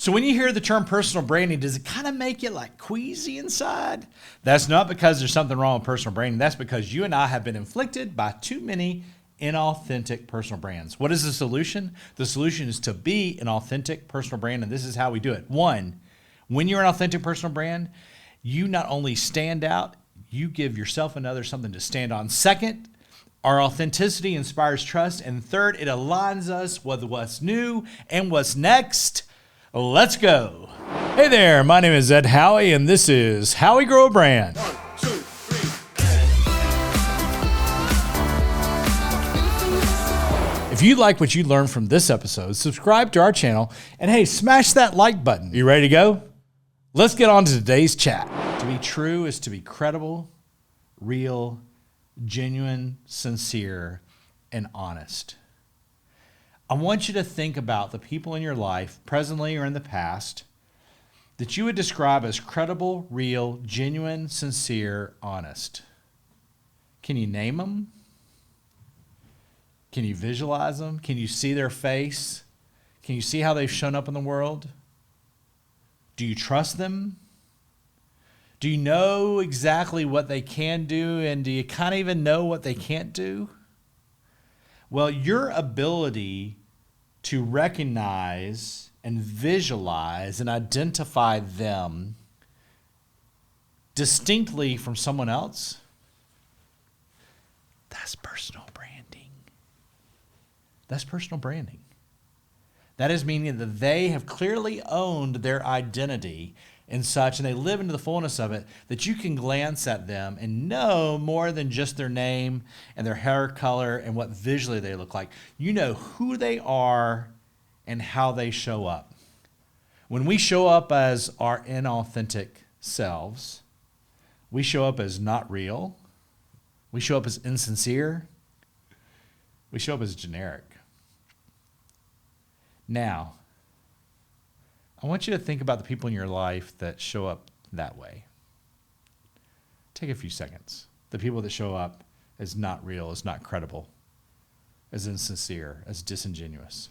So when you hear the term personal branding, does it kind of make you like queasy inside? That's not because there's something wrong with personal branding. That's because you and I have been inflicted by too many inauthentic personal brands. What is the solution? The solution is to be an authentic personal brand, and this is how we do it. One, when you're an authentic personal brand, you not only stand out, you give yourself and others something to stand on. Second, our authenticity inspires trust. And third, it aligns us with what's new and what's next. Let's go. Hey there, my name is Ed Howie, and this is How We Grow a Brand. 1, 2, 3. If you like what you learned from this episode, subscribe to our channel, and hey, smash that like button. You ready to go? Let's get on to today's chat. To be true is to be credible, real, genuine, sincere, and honest. I want you to think about the people in your life, presently or in the past, that you would describe as credible, real, genuine, sincere, honest. Can you name them? Can you visualize them? Can you see their face? Can you see how they've shown up in the world? Do you trust them? Do you know exactly what they can do, and do you kind of even know what they can't do? Well, your ability to recognize and visualize and identify them distinctly from someone else, that's personal branding. That's personal branding. That is meaning that they have clearly owned their identity and such, and they live into the fullness of it, that you can glance at them and know more than just their name and their hair color and what visually they look like. You know who they are and how they show up. When we show up as our inauthentic selves, we show up as not real. We show up as insincere. We show up as generic. Now, I want you to think about the people in your life that show up that way. Take a few seconds. The people that show up as not real, as not credible, as insincere, as disingenuous.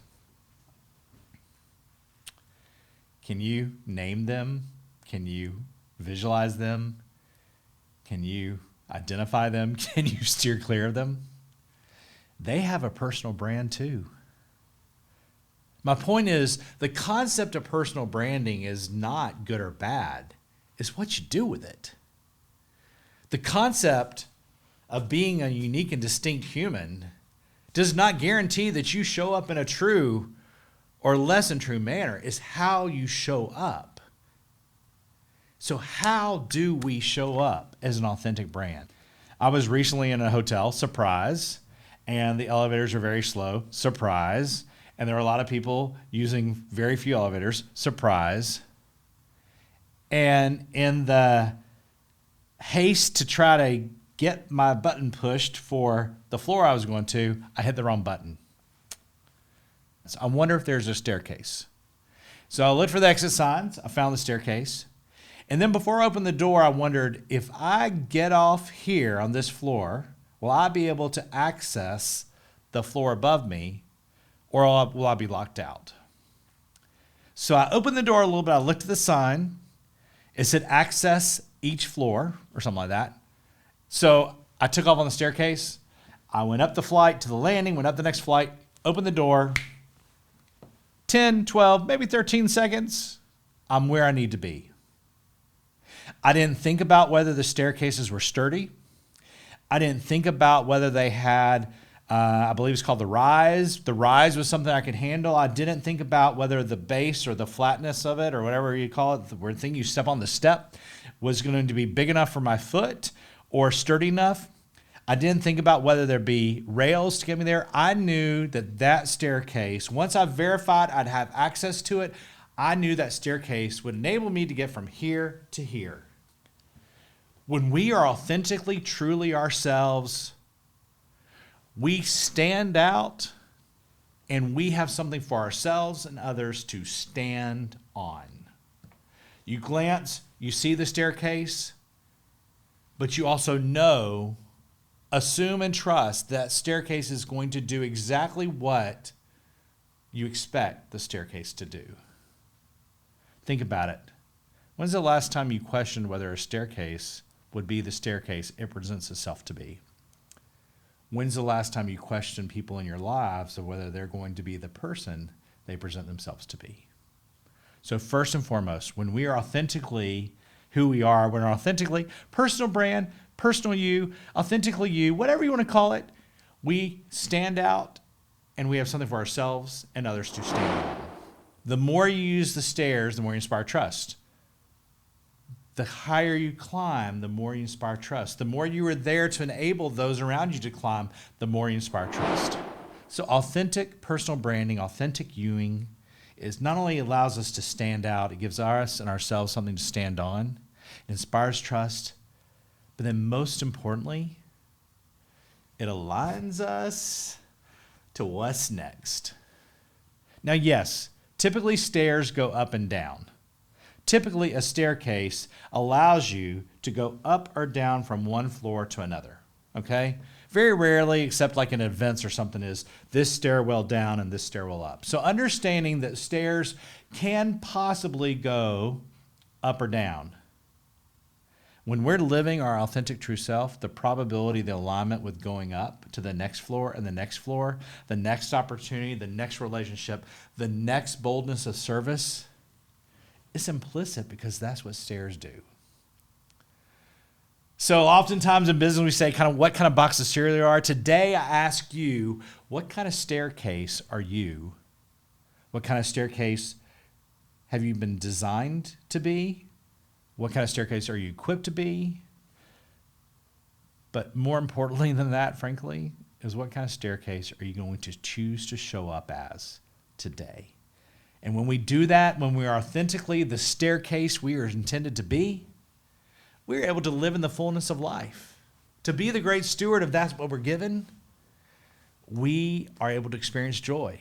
Can you name them? Can you visualize them? Can you identify them? Can you steer clear of them? They have a personal brand too. My point is, the concept of personal branding is not good or bad. It's what you do with it. The concept of being a unique and distinct human does not guarantee that you show up in a true or less than true manner. It's how you show up. So how do we show up as an authentic brand? I was recently in a hotel, surprise, and the elevators are very slow, surprise. And there are a lot of people using very few elevators, surprise. And in the haste to try to get my button pushed for the floor I was going to, I hit the wrong button. So I wonder if there's a staircase. So I looked for the exit signs. I found the staircase. And then before I opened the door, I wondered, if I get off here on this floor, will I be able to access the floor above me? Or will I be locked out? So I opened the door a little bit. I looked at the sign. It said access each floor or something like that. So I took off on the staircase. I went up the flight to the landing, went up the next flight, opened the door. 10, 12, maybe 13 seconds. I'm where I need to be. I didn't think about whether the staircases were sturdy. I didn't think about whether they had I believe it's called the rise. The rise was something I could handle. I didn't think about whether the base or the flatness of it or whatever you call it, the word thing you step on the step, was going to be big enough for my foot or sturdy enough. I didn't think about whether there'd be rails to get me there. I knew that that staircase, once I verified I'd have access to it, I knew that staircase would enable me to get from here to here. When we are authentically, truly ourselves, we stand out and we have something for ourselves and others to stand on. You glance, you see the staircase, but you also know, assume and trust that staircase is going to do exactly what you expect the staircase to do. Think about it. When's the last time you questioned whether a staircase would be the staircase it presents itself to be? When's the last time you questioned people in your lives of whether they're going to be the person they present themselves to be? So first and foremost, when we are authentically who we are, when we're authentically personal brand, personal you, authentically you, whatever you want to call it, we stand out and we have something for ourselves and others to stand on. The more you use the stairs, the more you inspire trust. The higher you climb, the more you inspire trust. The more you are there to enable those around you to climb, the more you inspire trust. So authentic personal branding, authentic youing, is not only allows us to stand out, it gives us and ourselves something to stand on, it inspires trust, but then most importantly, it aligns us to what's next. Now, yes, typically stairs go up and down. Typically, a staircase allows you to go up or down from one floor to another, okay? Very rarely, except like in events or something, is this stairwell down and this stairwell up. So understanding that stairs can possibly go up or down. When we're living our authentic true self, the probability, the alignment with going up to the next floor and the next floor, the next opportunity, the next relationship, the next boldness of service, it's implicit because that's what stairs do. So oftentimes in business we say what kind of box of cereal you are. Today I ask you, what kind of staircase are you? What kind of staircase have you been designed to be? What kind of staircase are you equipped to be? But more importantly than that, frankly, is what kind of staircase are you going to choose to show up as today? And when we do that, when we are authentically the staircase we are intended to be, we're able to live in the fullness of life. To be the great steward of that's what we're given, we are able to experience joy.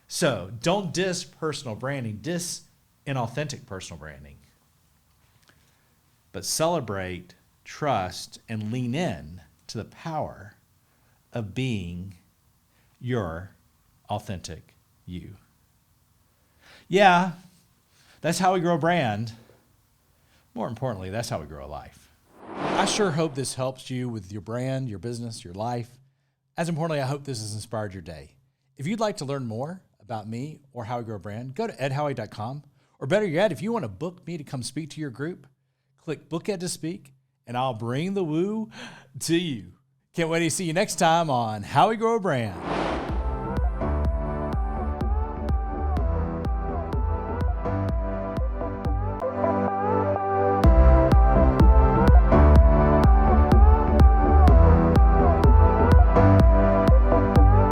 So don't diss personal branding, diss inauthentic personal branding. But celebrate, trust, and lean in to the power of being your authentic you. Yeah, that's how we grow a brand. More importantly, that's how we grow a life. I sure hope this helps you with your brand, your business, your life. As importantly, I hope this has inspired your day. If you'd like to learn more about me or how I grow a brand, go to edhowie.com. Or better yet, if you want to book me to come speak to your group, click Book Ed to Speak, and I'll bring the woo to you. Can't wait to see you next time on How We Grow a Brand.